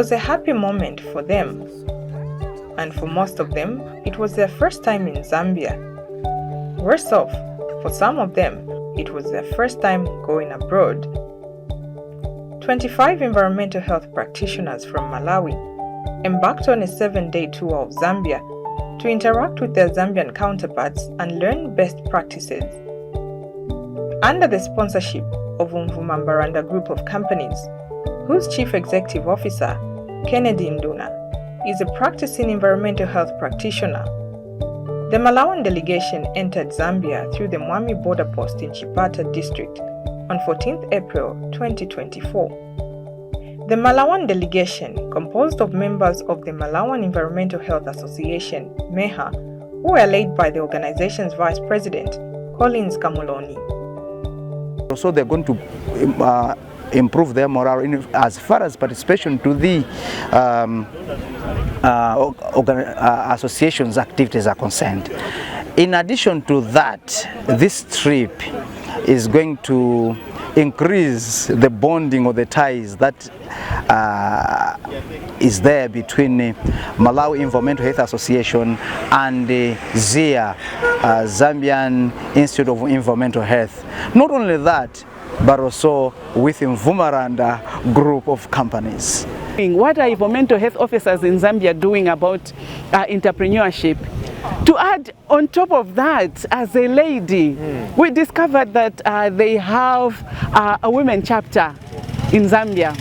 was a happy moment for them, and for most of them, it was their first time in Zambia. Worse off, for some of them, it was their first time going abroad. 25 environmental health practitioners from Malawi embarked on a 7-day tour of Zambia to interact with their Zambian counterparts and learn best practices. Under the sponsorship of Nvumabaranda Group of Companies, whose Chief Executive Officer, Nduna, is a practicing environmental health practitioner, the Malawian delegation entered Zambia through the Mwami border post in Chipata district on 14th April 2024. The Malawian delegation, composed of members of the Malawian Environmental Health Association, MEHA, who were led by the organization's Vice President, Collins Kamuloni. So they're going to improve their morale as far as participation to the association's activities are concerned. In addition to that, this trip is going to increase the bonding or the ties that is there between Malawi Environmental Health Association and ZIA, Zambian Institute of Environmental Health. Not only that, but also with Nvumabaranda Group of Companies. What are environmental health officers in Zambia doing about entrepreneurship? To add on top of that, as a lady, we discovered that they have a women chapter in Zambia.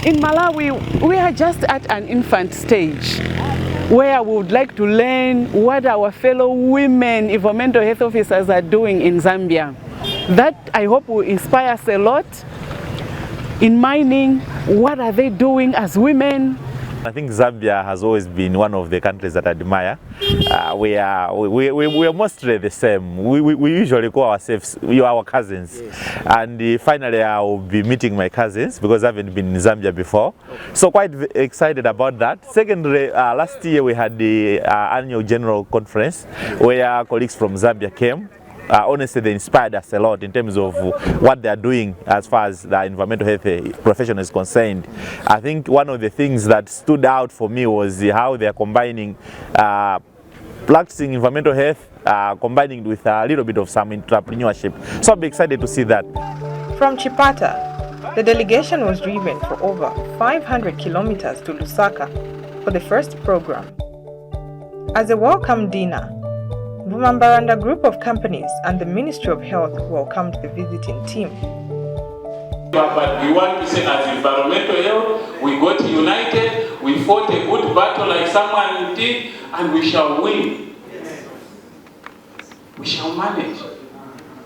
In Malawi, we are just at an infant stage where we would like to learn what our fellow women environmental health officers are doing in Zambia. That, I hope, will inspire us a lot. In mining, what are they doing as women? I think Zambia has always been one of the countries that I admire. We are mostly the same. We usually call ourselves our cousins. Yes. And finally I will be meeting my cousins because I haven't been in Zambia before. Okay. So quite excited about that. Secondly, last year we had the annual general conference where colleagues from Zambia came. Honestly, they inspired us a lot in terms of what they are doing as far as the environmental health profession is concerned. I think one of the things that stood out for me was how they are combining practicing environmental health, combining with a little bit of some entrepreneurship. So I'll be excited to see that. From Chipata, the delegation was driven for over 500 kilometers to Lusaka for the first program. As a welcome dinner, Nvumabaranda Group of Companies and the Ministry of Health welcomed the visiting team. But we want to say, as environmental health, we got united, we fought a good battle like someone did, and we shall win. We shall manage.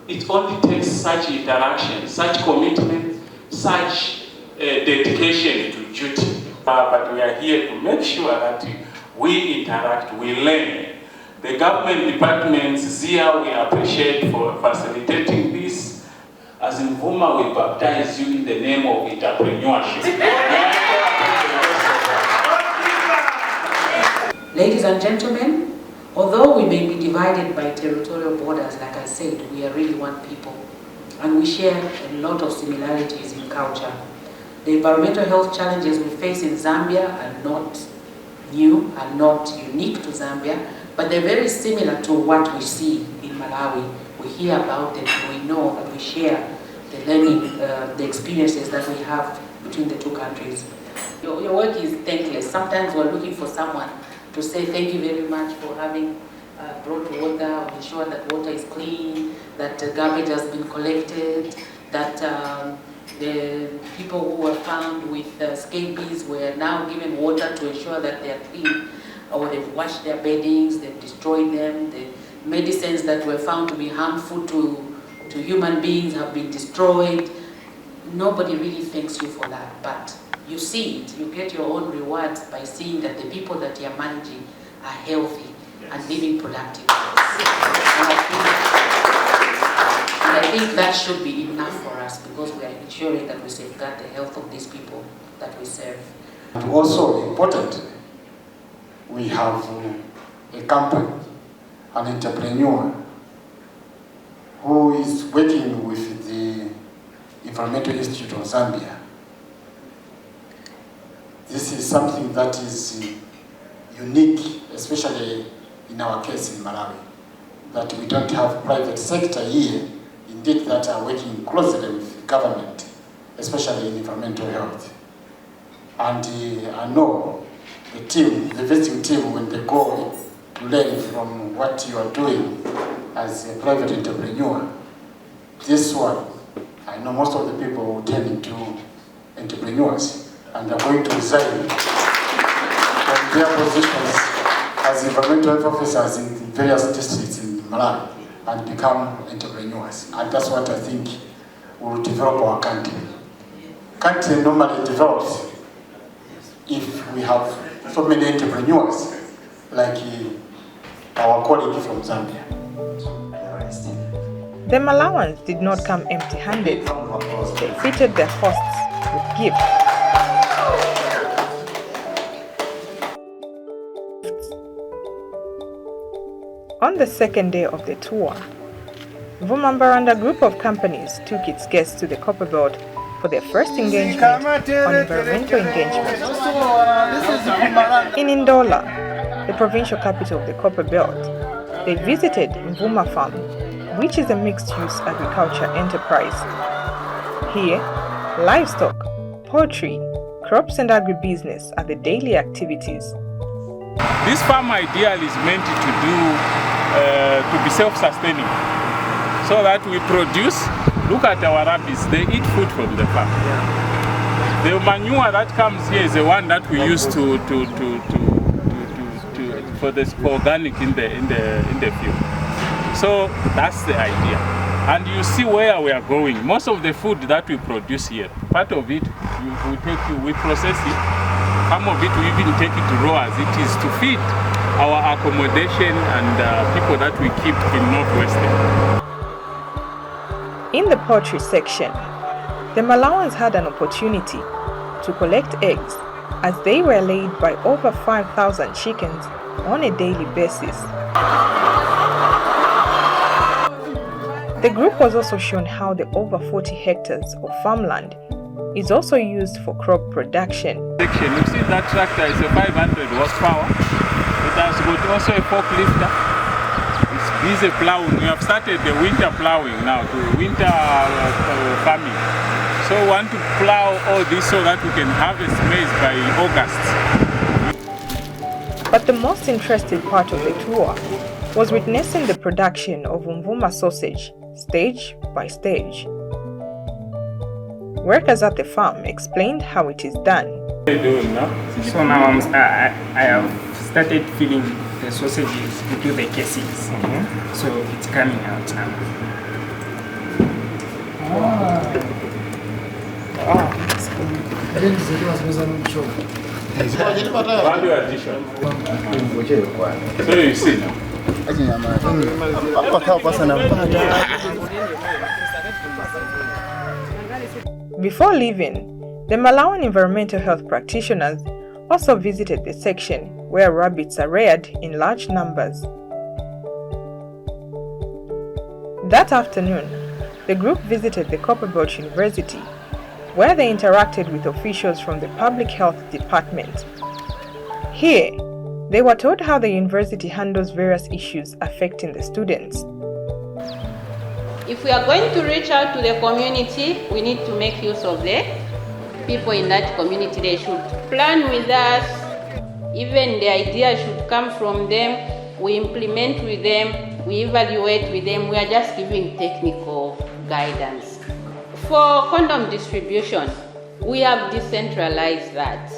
It only takes such interaction, such commitment, such dedication to duty. But we are here to make sure that we interact, we learn. The government departments, ZIA, we appreciate for facilitating this. As Nvuma, we baptize you in the name of entrepreneurship. Ladies and gentlemen, although we may be divided by territorial borders, like I said, we are really one people. And we share a lot of similarities in culture. The environmental health challenges we face in Zambia are not new, are not unique to Zambia, but they're very similar to what we see in Malawi. We hear about them, we know that we share the learning, the experiences that we have between the two countries. Your work is thankless. Sometimes we're looking for someone to say thank you very much for having brought water, ensure that water is clean, that garbage has been collected, that the people who were found with scabies were now given water to ensure that they are clean, or they've washed their beddings, they've destroyed them, the medicines that were found to be harmful to human beings have been destroyed. Nobody really thanks you for that, but you see it, you get your own rewards by seeing that the people that you're managing are healthy and living productive lives. And I think that should be enough for us because we are ensuring that we safeguard the health of these people that we serve. And also important, we have a company, an entrepreneur, who is working with the Environmental Institute of Zambia. This is something that is unique, especially in our case in Malawi, that we don't have private sector here, indeed, that are working closely with government, especially in environmental health. And I know the team, the visiting team, when they go to learn from what you are doing as a private entrepreneur, this one, I know most of the people will turn into entrepreneurs and are going to resign from their positions as environmental health officers in various districts in Malawi and become entrepreneurs. And that's what I think will develop our country. Country normally develops if we have so many entrepreneurs like our colleague from Zambia. The Malawans did not come empty-handed. They treated their hosts with gifts. On the second day of the tour, Nvumabaranda group of companies took its guests to the Copperbelt for their first engagement on environmental engagement. In Nduna, the provincial capital of the Copperbelt, they visited Nvuma Farm, which is a mixed-use agriculture enterprise. Here, livestock, poultry, crops and agribusiness are the daily activities. This farm ideally is meant to be self-sustaining, so that we produce. Look at our rabbits; they eat food from the farm. The manure that comes here is the one that we use for organic in the field. So that's the idea. And you see where we are going. Most of the food that we produce here, part of it we process it. Some of it we even take it raw as it is to feed our accommodation and people that we keep in Northwestern. In the poultry section, the Malawans had an opportunity to collect eggs as they were laid by over 5,000 chickens on a daily basis. The group was also shown how the over 40 hectares of farmland is also used for crop production. You see that tractor is a 500 horsepower. It has got also a forklifter. It's busy plowing. We have started the winter plowing now, the winter farming. So we want to plow all this so that we can harvest maize by August. But the most interesting part of the tour was witnessing the production of Mvuma sausage, stage by stage. Workers at the farm explained how it is done. What are you doing now? So now I have started filling the sausages into the casings. So it's coming out now. Value addition. So you see now. Before leaving, the Malawian environmental health practitioners also visited the section where rabbits are reared in large numbers. That afternoon, the group visited the Copperbelt University, where they interacted with officials from the Public Health Department. Here, they were told how the university handles various issues affecting the students. If we are going to reach out to the community, we need to make use of the people in that community. They should plan with us. Even the idea should come from them. We implement with them. We evaluate with them. We are just giving technical guidance. For condom distribution, we have decentralized that.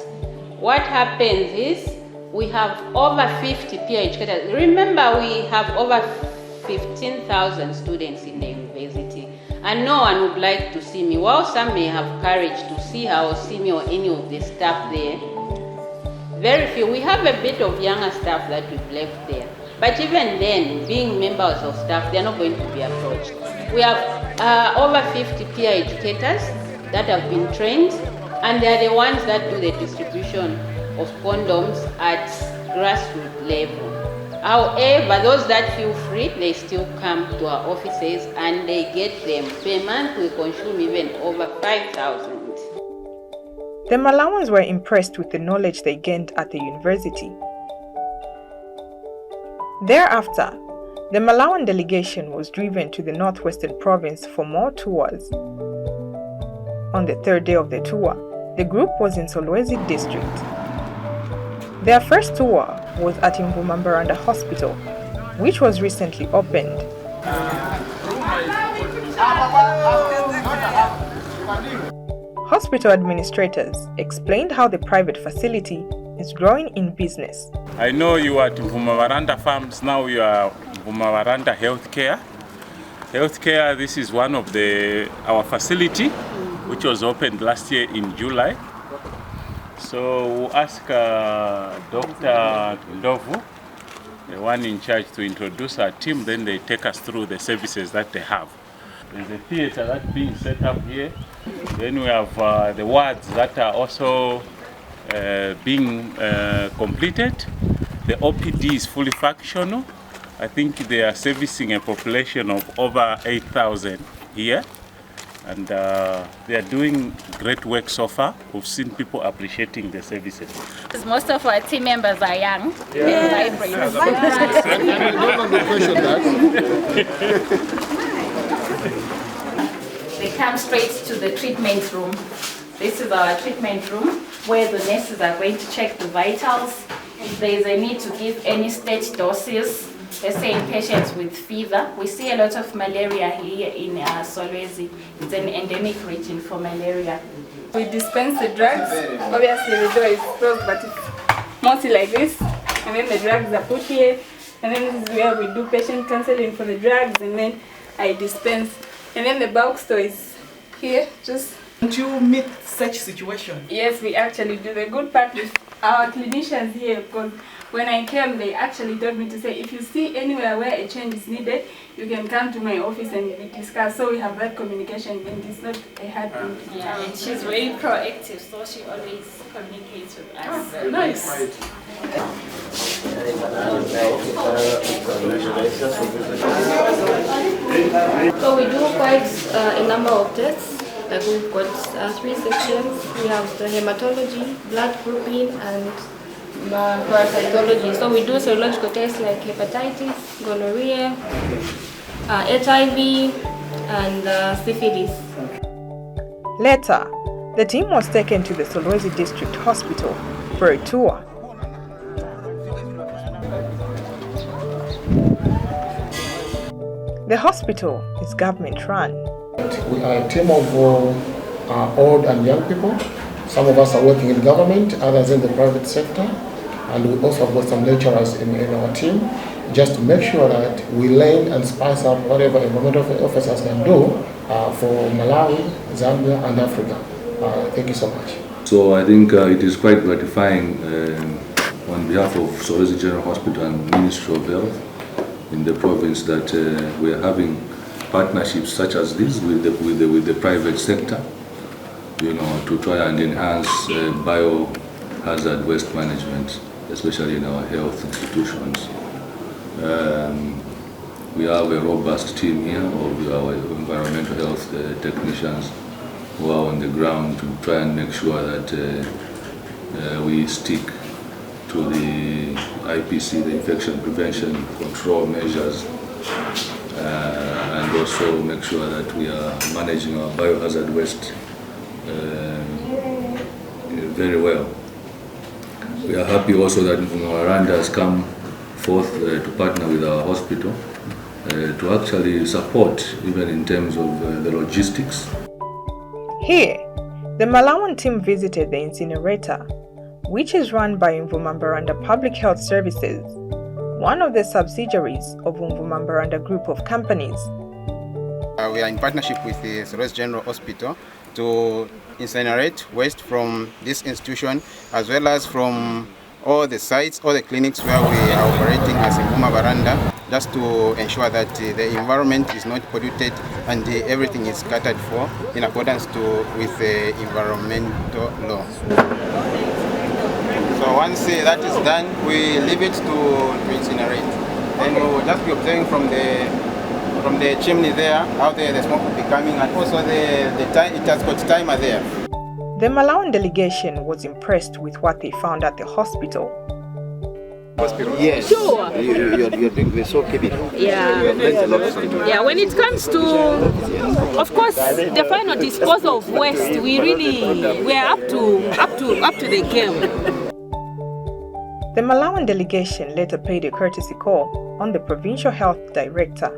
What happens is we have over 50 peer educators. Remember, we have over 15,000 students in the university, and no one would like to see me. While some may have courage to see her or see me or any of the staff there, very few. We have a bit of younger staff that we've left there, but even then, being members of staff, they're not going to be approached. We have over 50 peer educators that have been trained, and they're the ones that do the distribution of condoms at grassroots level. However, those that feel free, they still come to our offices and they get them. Per month, we consume even over 5,000. The Malawans were impressed with the knowledge they gained at the university. Thereafter, the Malawian delegation was driven to the northwestern province for more tours. On the third day of the tour, the group was in Solwezi district. Their first tour was at Nvumabaranda Hospital, which was recently opened. Hospital administrators explained how the private facility is growing in business. I know you are at Nvumabaranda Farms, now you are Nvumabaranda Healthcare. Healthcare, this is one of our facility, which was opened last year in July. So we'll ask Dr. Ndovu, the one in charge, to introduce our team, then they take us through the services that they have. There's a theater that's being set up here. Then we have the wards that are also being completed. The OPD is fully functional. I think they are servicing a population of over 8,000 here. And they are doing great work so far. We've seen people appreciating the services. Most of our team members are young. They come straight to the treatment room. This is our treatment room where the nurses are going to check the vitals. If there is a need to give any stage doses, let's say in patients with fever. We see a lot of malaria here in Solwezi. It's an endemic region for malaria. We dispense the drugs. Obviously the door is closed, but it's mostly like this. And then the drugs are put here. And then this is where we do patient counseling for the drugs, and then I dispense. And then the bulk store is here. Don't you meet such situations? Yes, we actually do. The good part is our clinicians here, because when I came, they actually told me to say, if you see anywhere where a change is needed, you can come to my office and we discuss. So we have that communication, and it's not a hard thing. Yeah, and she's very proactive, so she always communicates with us. Oh, nice. So we do quite a number of tests. Like we've got 3 sections. We have the hematology, blood grouping, and parasitology. So we do serological tests like hepatitis, gonorrhea, HIV, and syphilis. Later, the team was taken to the Solwezi District Hospital for a tour. The hospital is government-run. We are a team of old and young people. Some of us are working in government, others in the private sector, and we also have got some lecturers in our team, just to make sure that we learn and spice up whatever environmental officers can do for Malawi, Zambia, and Africa. Thank you so much. So I think it is quite gratifying on behalf of Solwezi General Hospital and Ministry of Health in the province that we are having partnerships such as this with the private sector, you know, to try and enhance biohazard waste management, especially in our health institutions. We have a robust team here of our environmental health technicians who are on the ground to try and make sure that we stick to the IPC, the infection prevention control measures, and also make sure that we are managing our biohazard waste very well. We are happy also that Nvumabaranda has come forth to partner with our hospital to actually support even in terms of the logistics. Here, the Malawian team visited the incinerator, which is run by Nvumabaranda Public Health Services, one of the subsidiaries of Nvumabaranda Group of Companies. We are in partnership with the Solwezi General Hospital to incinerate waste from this institution, as well as from all the sites, all the clinics where we are operating as Nvumabaranda, just to ensure that the environment is not polluted and everything is catered for in accordance with the environmental law. So once that is done, we leave it to incinerate. Then we will just be observing from the chimney there, how the smoke will be coming, and also the time, it has got timer there. The Malawian delegation was impressed with what they found at the hospital. Yes. Sure. You're doing so keep it. Yeah. You have learned a lot of something. Yeah, when it comes to, of course, the final disposal of waste, we're up to the game. The Malawian delegation later paid a courtesy call on the provincial health director.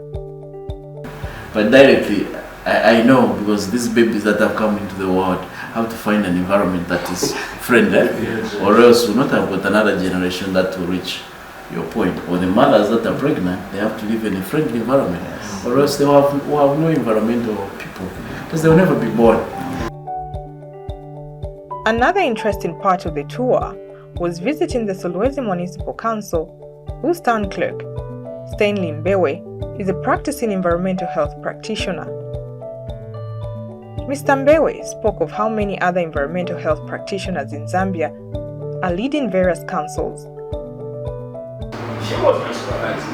But directly, I know, because these babies that have come into the world have to find an environment that is friendly, or else we'll not have got another generation that will reach your point. Or the mothers that are pregnant, they have to live in a friendly environment, or else they will have no environmental people, because they will never be born. Another interesting part of the tour was visiting the Solwezi Municipal Council, whose town clerk, Stanley Mbewe, is a practicing environmental health practitioner. Mr. Mbewe spoke of how many other environmental health practitioners in Zambia are leading various councils. She was my supervisor.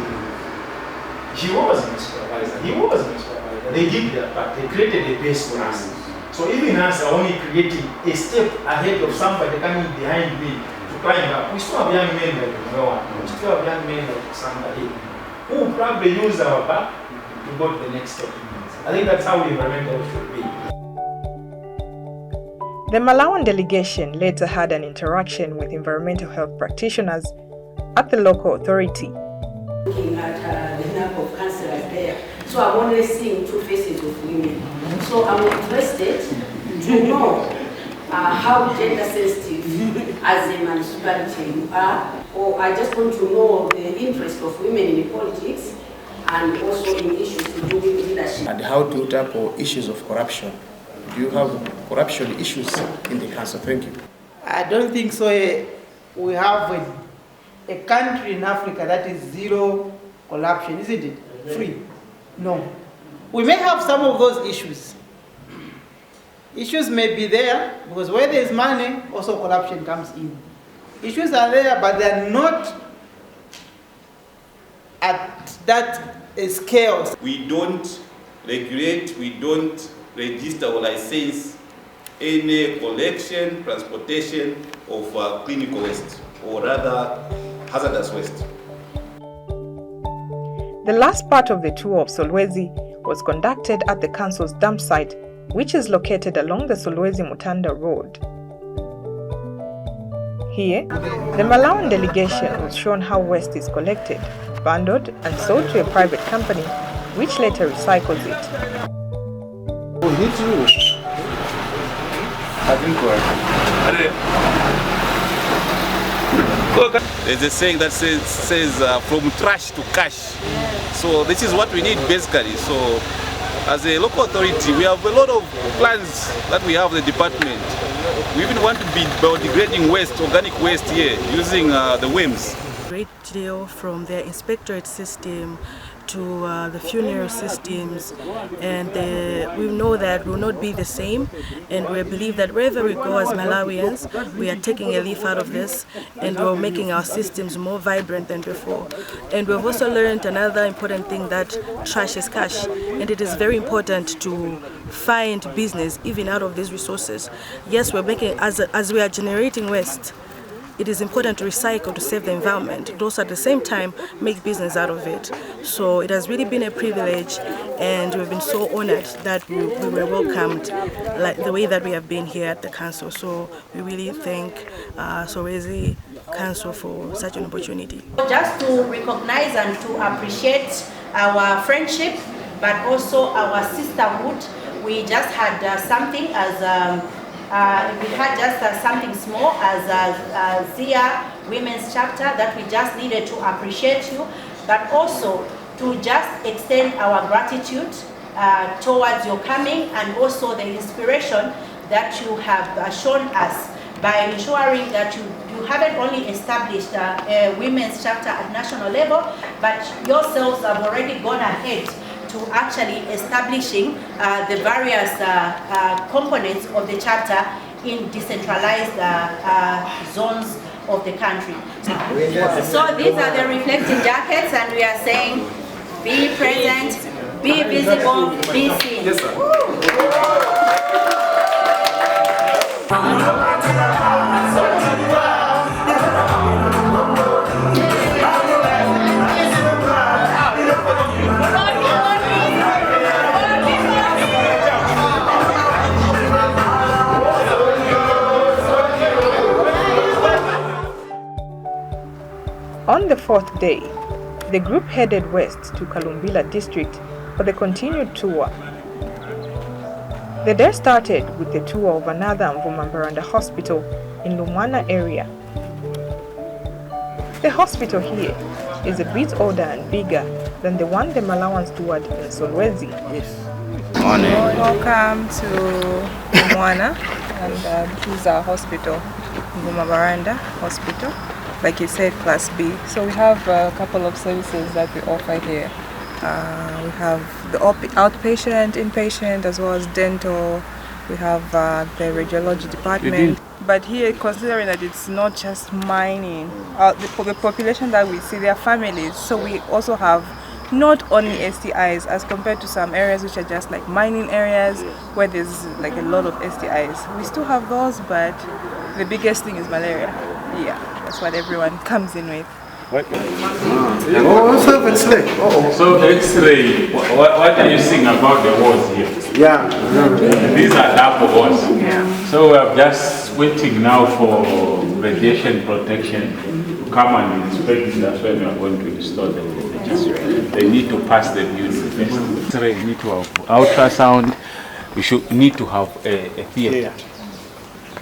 She was my supervisor. He was my supervisor. They did that, but they created a base for us. So even us are only creating a step ahead of somebody coming behind me to climb up. We still have young men like Noah. We still have young men like somebody who will probably use our back to go to the next step. I think that's how environmental should be. The Malawian delegation later had an interaction with environmental health practitioners at the local authority. Looking at the number of councillors there, so I'm only seeing two faces of women. So I'm interested to know how gender sensitive as a municipality you are, or I just want to know the interest of women in politics and also in issues to do with leadership. And how to tackle issues of corruption. Do you have corruption issues in the council? Thank you. I don't think so. We have a country in Africa that is zero corruption, isn't it? Free. No. We may have some of those issues. Issues may be there because where there is money, also corruption comes in. Issues are there, but they are not at that scale. We don't regulate, we don't register or license any collection, transportation of clinical waste, or rather hazardous waste. The last part of the tour of Solwezi was conducted at the council's dump site, which is located along the Solwezi-Mutanda Road. Here, the Malawian delegation was shown how waste is collected, bundled and sold to a private company, which later recycles it. There's a saying that says from trash to cash. So this is what we need basically. So as a local authority, we have a lot of plans that we have in the department. We even want to be biodegrading waste, organic waste here, using the WIMS. Great deal from their inspectorate system to the funeral systems, and we know that will not be the same, and we believe that wherever we go as Malawians, we are taking a leaf out of this, and we're making our systems more vibrant than before. And we've also learned another important thing, that trash is cash, and it is very important to find business even out of these resources. Yes, we're making, as we are generating waste, it is important to recycle to save the environment, but also at the same time make business out of it. So it has really been a privilege, and we've been so honored that we were welcomed like the way that we have been here at the council. So we really thank Solwezi Council for such an opportunity. Just to recognize and to appreciate our friendship, but also our sisterhood, we just had something as we had just something small as Zia Women's Chapter that we just needed to appreciate you, but also to just extend our gratitude towards your coming, and also the inspiration that you have shown us by ensuring that you haven't only established a Women's Chapter at national level, but yourselves have already gone ahead to actually establishing the various components of the chapter in decentralized zones of the country. So these are the reflective jackets, and we are saying, be present, be visible, be seen. Yes, sir. On the fourth day, the group headed west to Kalumbila district for the continued tour. The day started with the tour of another Nvumabaranda hospital in Lumwana area. The hospital here is a bit older and bigger than the one the Malawans toured in Solwezi. Morning. Welcome to Lumwana, and this is our hospital, Nvumabaranda Hospital. Like you said, Class B. So we have a couple of services that we offer here. We have the outpatient, inpatient, as well as dental. We have the radiology department. But here, considering that it's not just mining, the population that we see, they are families. So we also have not only STIs as compared to some areas which are just like mining areas where there's like a lot of STIs. We still have those, but the biggest thing is malaria. Yeah, that's what everyone comes in with. So X-ray, what are you saying about the walls here? Yeah. These are double walls. Yeah. So we are just waiting now for radiation protection to come and inspect. That's when we are going to install them. They need to pass the building first. X-ray need to have ultrasound. We should need to have a theater.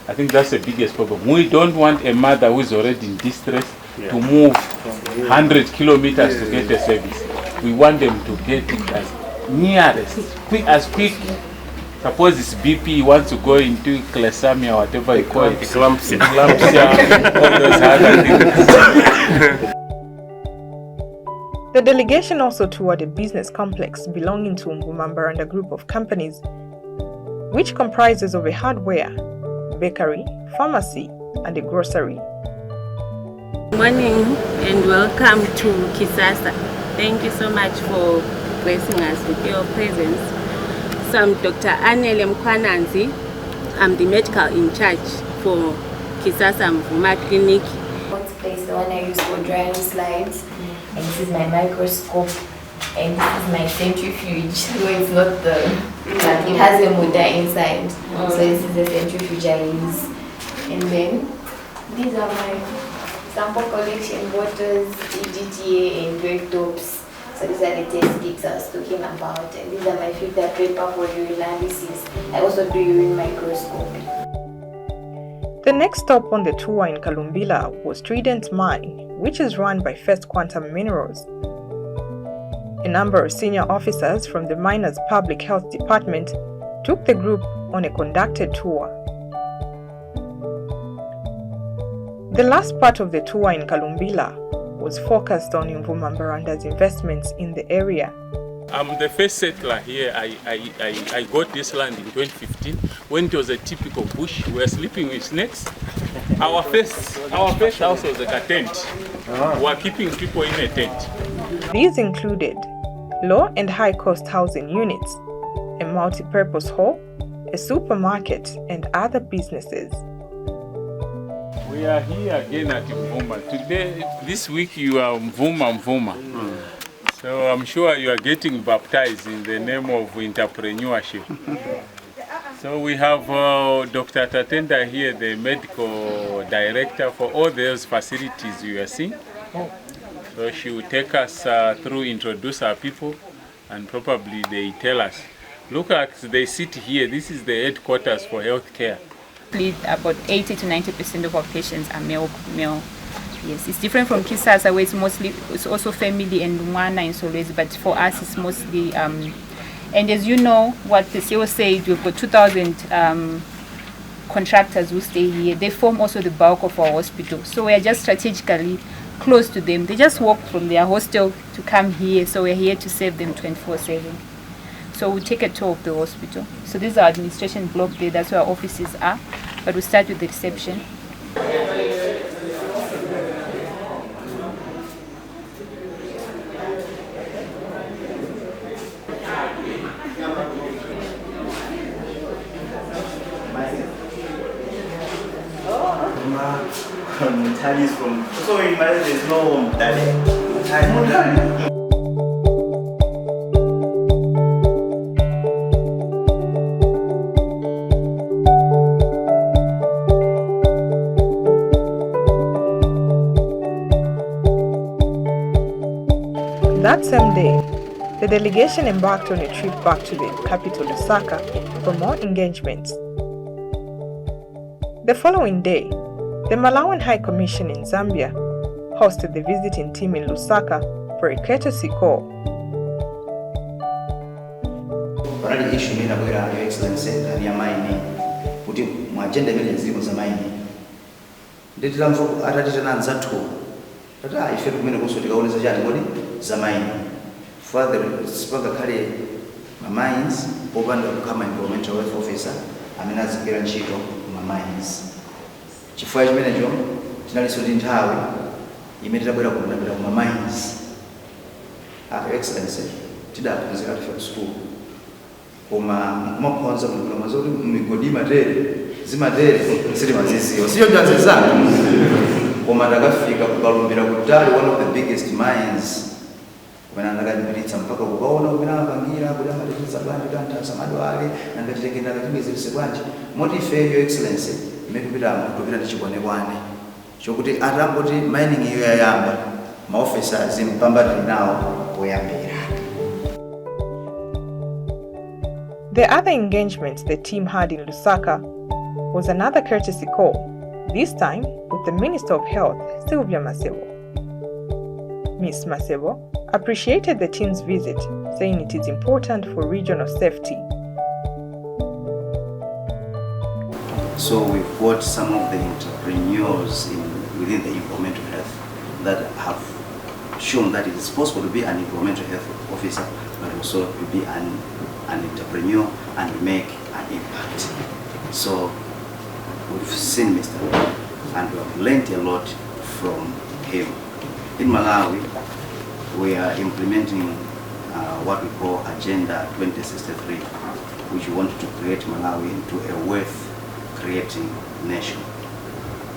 I think that's the biggest problem. We don't want a mother who is already in distress to move 100 kilometers to get a service. We want them to get it as nearest, as quick. Suppose it's BP wants to go into Clesamia, whatever you call it. Eclampsia, all those other things. The delegation also toured a business complex belonging to Nvumabaranda group of companies, which comprises of a hardware, bakery, pharmacy, and a grocery. Morning and welcome to Kisasa. Thank you so much for gracing us with your presence. So I'm Dr. Anele Mkwananzi. I'm the medical in charge for Kisasa Mvuma Clinic. Place, the one I use for drying slides, and this is my microscope, and this is my centrifuge. So it's not but it has a motor inside. So this is the centrifuge I use. And then these are my sample collection bottles, EGTA and grape tops. So these are the test kits I was talking about. And these are my filter paper for urine analysis. I also do urine microscopy. The next stop on the tour in Kalumbila was Trident Mine, which is run by First Quantum Minerals. A number of senior officers from the miner's public health department took the group on a conducted tour. The last part of the tour in Kalumbila was focused on Nvumabaranda's investments in the area. I'm the first settler here. I got this land in 2015 when it was a typical bush. We were sleeping with snakes. Our first house was like a tent. We were keeping people in a tent. These included low and high cost housing units, a multi-purpose hall, a supermarket, and other businesses. We are here again at Mvuma. Today, this week you are Mvuma. So I'm sure you are getting baptized in the name of entrepreneurship. So we have Dr. Tatenda here, the medical director for all those facilities you are seeing. So she will take us through, introduce our people, and probably they tell us. Look at, they sit here, this is the headquarters for healthcare. About 80 to 90% of our patients are male. Yes, it's different from Kisasa where it's also family and Nduna and Solwezi, but for us it's mostly, and as you know, what the CEO said, we've got 2,000 contractors who stay here. They form also the bulk of our hospital. So we are just strategically close to them. They just walk from their hostel to come here, so we're here to serve them 24/7. So we'll take a tour of the hospital. So this is our administration block there, that's where our offices are. But we'll start with the reception. From so in Malawi there's no daddy. That same day, the delegation embarked on a trip back to the capital Lusaka for more engagements. The following day, the Malawian High Commission in Zambia hosted the visiting team in Lusaka for a courtesy call. Parali issue ni nabwera Your Excellency ndani ya mining kuti mu agenda imene zilipo za mining nditira mvo atatitana nzathu tata ife kumene kuso tikaoneza chani kodi za mining further sipanga kale ma mines opanda kama environmental health officer amene azigwira ntchito ma mines chifukwa chimenecho tinalinso ndi nthawi imene tabwera kupindapita ku ma mines. Your Excellency tidaphunzira tife ku school koma maphonza mulikuwa mazoti migodi matere zimatere sili maziziwa siyo njanzezana koma takafika kukalumbira kutali one of the biggest mines kumene ndakadipititsa mpaka kukaona kumene amapangira kuti amatititsa bwanji kantasa madwale nangatitengenda katimezerese bwanji moti ife Your Excellency imene tupita ndichikwanekwane chokuti atangoti mining iyo yayamba maofisa zimpambatali nawo poyambira. The other engagement the team had in Lusaka was another courtesy call, this time with the Minister of Health, Sylvia Masebo. Ms. Masebo appreciated the team's visit, saying it is important for regional safety. So we've got some of the entrepreneurs within the environmental health that have shown that it is possible to be an environmental health officer, but also to be an entrepreneur and make an impact. So we've seen Mr. and we have learned a lot from him. In Malawi, we are implementing what we call Agenda 2063, which we want to create Malawi into a wealth-creating nation.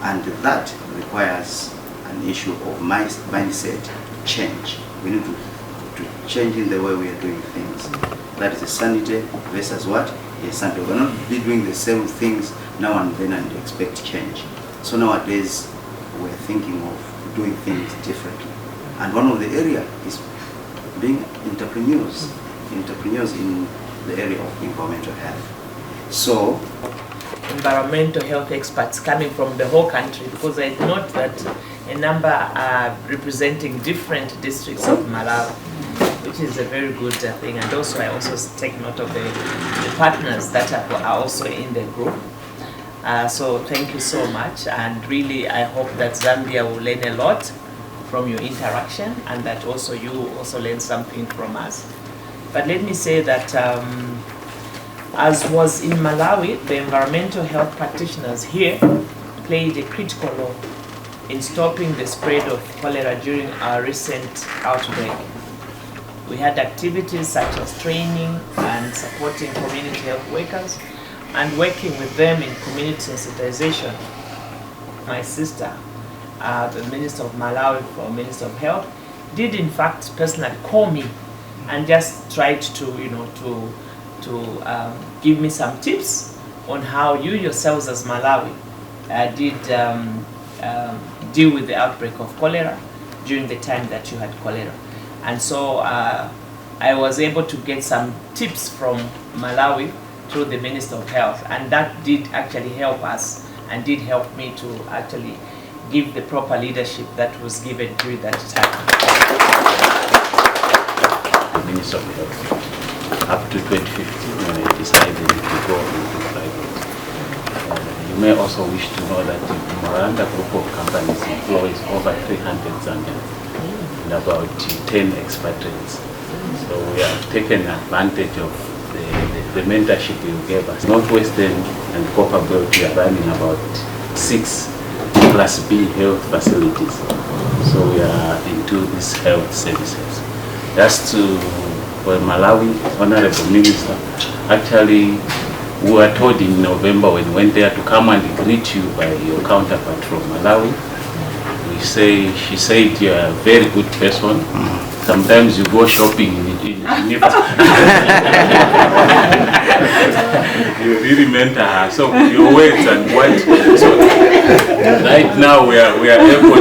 And that requires an issue of mindset change. We need to change in the way we are doing things. That is a sanity versus what? A sanity. We're not be doing the same things now and then and expect change. So nowadays, we're thinking of doing things differently. And one of the areas is being entrepreneurs in the area of environmental health. So, environmental health experts coming from the whole country, because I note that a number are representing different districts of Malawi, which is a very good thing. And also I also take note of the partners that are also in the group. So thank you so much, and really I hope that Zambia will learn a lot from your interaction, and that also you also learn something from us. But let me say that as was in Malawi, the environmental health practitioners here played a critical role in stopping the spread of cholera during our recent outbreak. We had activities such as training and supporting community health workers and working with them in community sensitization. My sister, the Minister of Malawi for Minister of Health, did in fact personally call me and just tried to, give me some tips on how you yourselves as Malawi did deal with the outbreak of cholera during the time that you had cholera. And so I was able to get some tips from Malawi through the Minister of Health, and that did actually help us and did help me to actually give the proper leadership that was given during that time. Minister of Health, up to 2015 when I decided to go into private. You may also wish to know that the Nvumabaranda group of companies employs over 300 Zambians and about 10 expatriates. So we have taken advantage of the mentorship you gave us. Northwestern and Copperbelt, we are running about 6 Class B health facilities. So we are into these health services. Just for Malawi, Honorable Minister, actually we were told in November when we went there to come and greet you by your counterpart from Malawi. She said you're a very good person. Sometimes you go shopping in you really mentor her. So your words and what. So right now we are able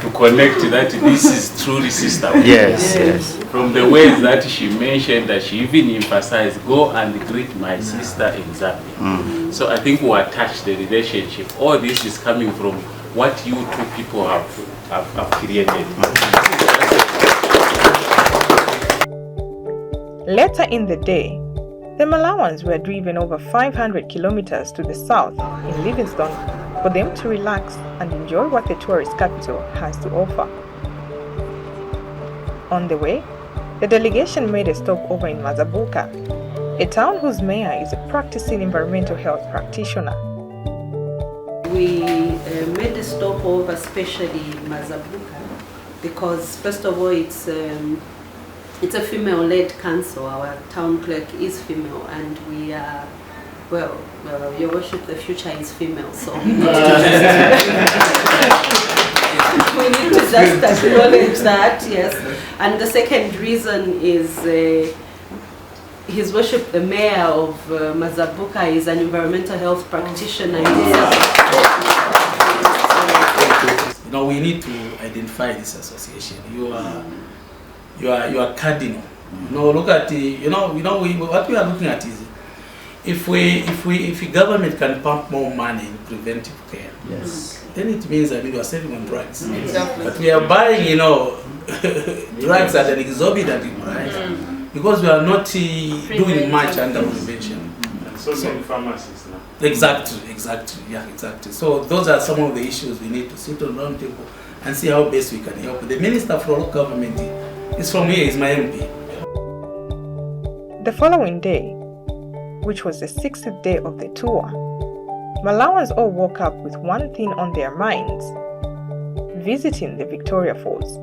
to connect that this is truly sister. Yes, yes. From the ways that she mentioned, that she even emphasized, go and greet my sister in Zambia. So I think we attach the relationship. All this is coming from what you two people have created. Later in the day, the Malawans were driven over 500 kilometers to the south in Livingstone for them to relax and enjoy what the tourist capital has to offer. On the way, the delegation made a stopover in Mazabuka, a town whose mayor is a practicing environmental health practitioner. We made a stopover, especially in Mazabuka, because first of all, it's a female-led council. Our town clerk is female, and we are, well, Your Worship, the future is female, so we need to just acknowledge that, yes. And the second reason is His Worship, the Mayor of Mazabuka, is an environmental health practitioner. Now we need to identify this association. You are cardinal. Look at the, what we are looking at is if the government can pump more money in preventive care, yes, then it means that we are saving on drugs. Exactly. But we are buying, drugs at an exorbitant price because we are not doing much under prevention. So many pharmacies now. Exactly. So those are some of the issues we need to sit on round table and see how best we can help. The Minister for Local Government is from here, is my MP. The following day, which was the 6th day of the tour, Malawans all woke up with one thing on their minds: visiting the Victoria Falls.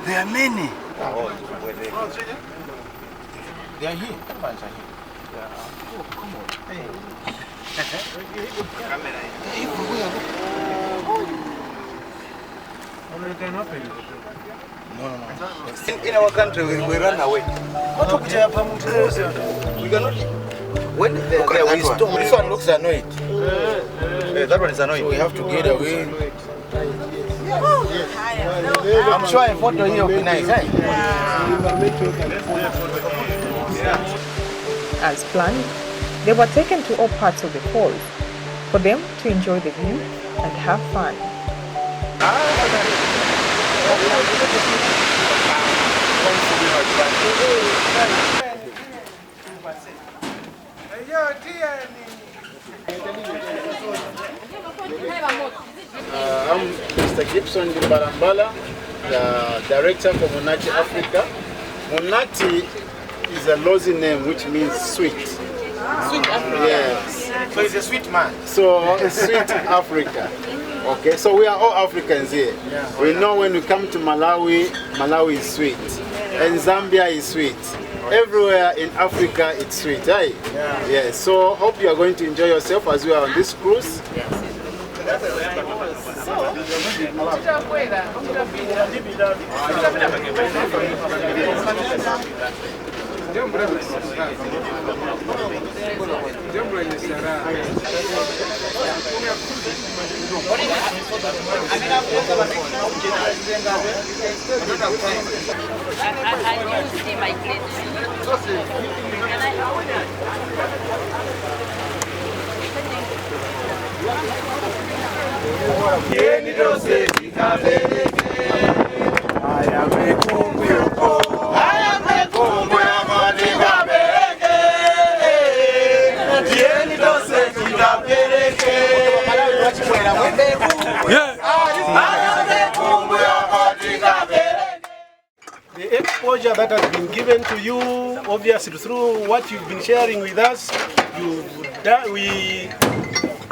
There are many. They are here. Oh, come on. Hey. No. In our country, we run away. We cannot. When we stop, this one looks annoyed. That one is annoyed. So we have to get away. I'm sure a photo here will be nice, As planned, they were taken to all parts of the falls for them to enjoy the view and have fun. I'm Mr. Gibson Nvumabaranda, the director for Munati Africa. Munati is a Lozi name which means sweet. Sweet Africa. Yes. So he's a sweet man. So sweet Africa. Okay, so we are all Africans here. Yeah. We know when we come to Malawi, Malawi is sweet. And Zambia is sweet. Everywhere in Africa it's sweet, right? Yeah. Yes. So hope you are going to enjoy yourself as we are on this cruise. The exposure that has been given to you, obviously through what you've been sharing with us,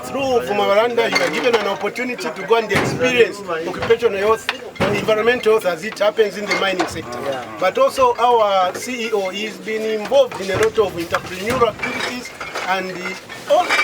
through Nvumabaranda, you are given an opportunity to go and experience occupational health, environmental health as it happens in the mining sector. But also our CEO has been involved in a lot of entrepreneurial activities, and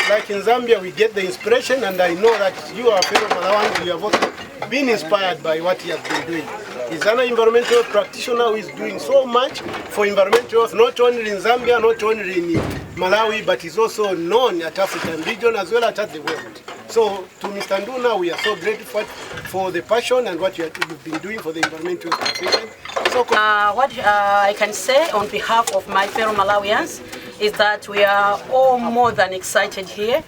like in Zambia we get the inspiration, and I know that you are fellow Malawans, you have also been inspired by what he has been doing. He's an environmental practitioner who is doing so much for environmental health, not only in Zambia, not only in Malawi, but he's also known at African region as well as at the world. So to Mr. Nduna, we are so grateful for the passion and what you've been doing for the environmental profession. So, what I can say on behalf of my fellow Malawians is that we are all more than excited here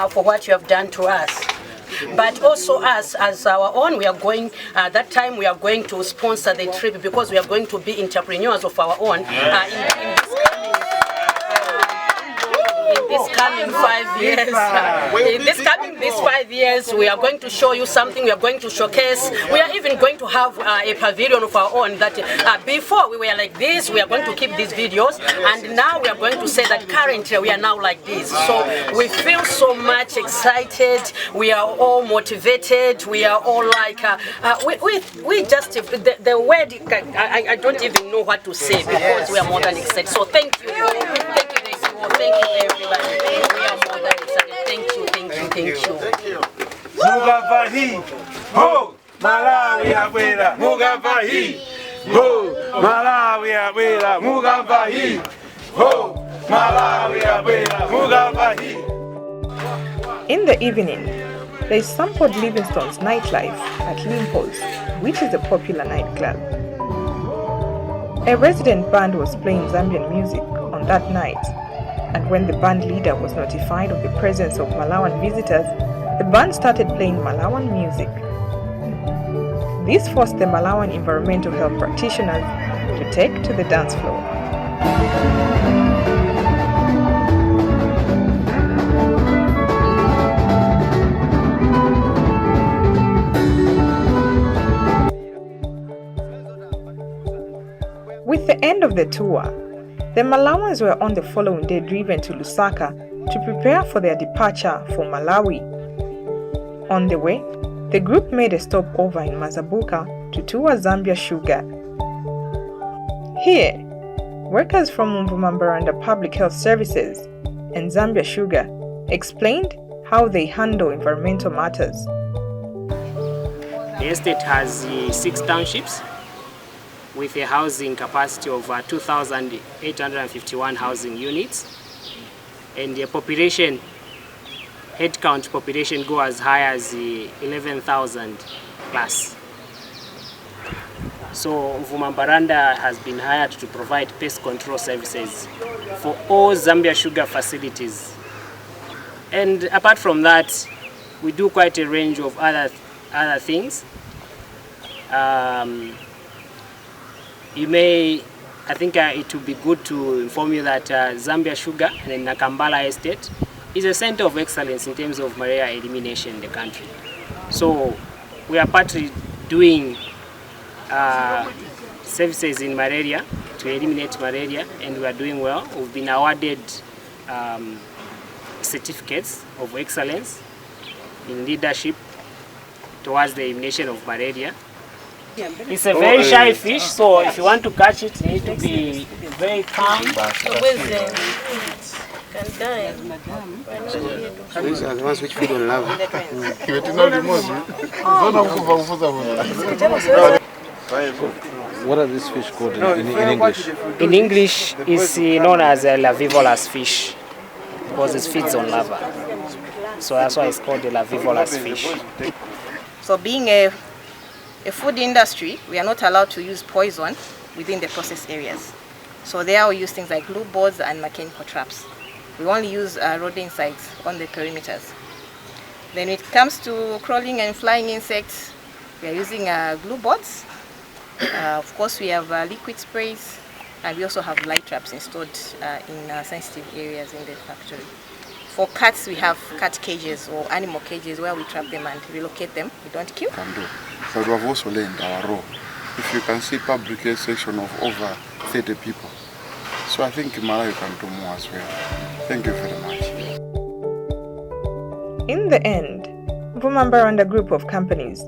for what you have done to us. But also us, as our own, we are going, that time we are going to sponsor the trip because we are going to be entrepreneurs of our own in this coming 5 years. In this 5 years, we are going to show you something, we are going to showcase. We are even going to have a pavilion of our own that before we were like this, we are going to keep these videos, and now we are going to say that currently we are now like this. So we feel so much excited, we are all motivated, we are all like, we just, the word, I don't even know what to say because we are more than excited. So thank you all, thank you everybody. We are more than excited. Thank you. Mugavahi, ho, Malawi abuela, Mugavahi, ho, Malawi abuela, Mugavahi, ho, Malawi abuela, Mugavahi. In the evening, they sampled Livingstone's nightlife at Limpos, which is a popular nightclub. A resident band was playing Zambian music on that night, and when the band leader was notified of the presence of Malawian visitors, the band started playing Malawian music. This forced the Malawian environmental health practitioners to take to the dance floor. With the end of the tour, the Malawians were on the following day driven to Lusaka to prepare for their departure for Malawi. On the way, the group made a stopover in Mazabuka to tour Zambia Sugar. Here, workers from Nvumabaranda Public Health Services and Zambia Sugar explained how they handle environmental matters. The estate has 6 townships with a housing capacity of 2,851 housing units, and the population, headcount population go as high as 11,000 plus. So Nvumabaranda has been hired to provide pest control services for all Zambia Sugar facilities. And apart from that, we do quite a range of other things. I think it would be good to inform you that Zambia Sugar and Nakambala Estate is a center of excellence in terms of malaria elimination in the country. So we are partly doing services in malaria to eliminate malaria, and we are doing well. We've been awarded certificates of excellence in leadership towards the elimination of malaria. It's a very shy fish, so if you want to catch it, you need to be very calm. These are the ones which feed on lava. What are these fish called in English? In English, it's known as a lavivolous fish because it feeds on lava. So that's why it's called the lavivolous fish. So being a food industry, we are not allowed to use poison within the process areas. So there we use things like glue boards and mechanical traps. We only use rodenticides on the perimeters. Then when it comes to crawling and flying insects, we are using glue boards. Of course, we have liquid sprays, and we also have light traps installed in sensitive areas in the factory. For cats, we have cat cages or animal cages where we trap them and relocate them. We don't kill. But we have also learned our role. If you can see public health section of over 30 people. So I think Malawi can do more as well. Thank you very much. In the end, Nvumabaranda Group of companies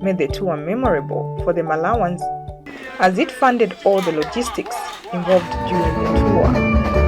made the tour memorable for the Malawans as it funded all the logistics involved during the tour.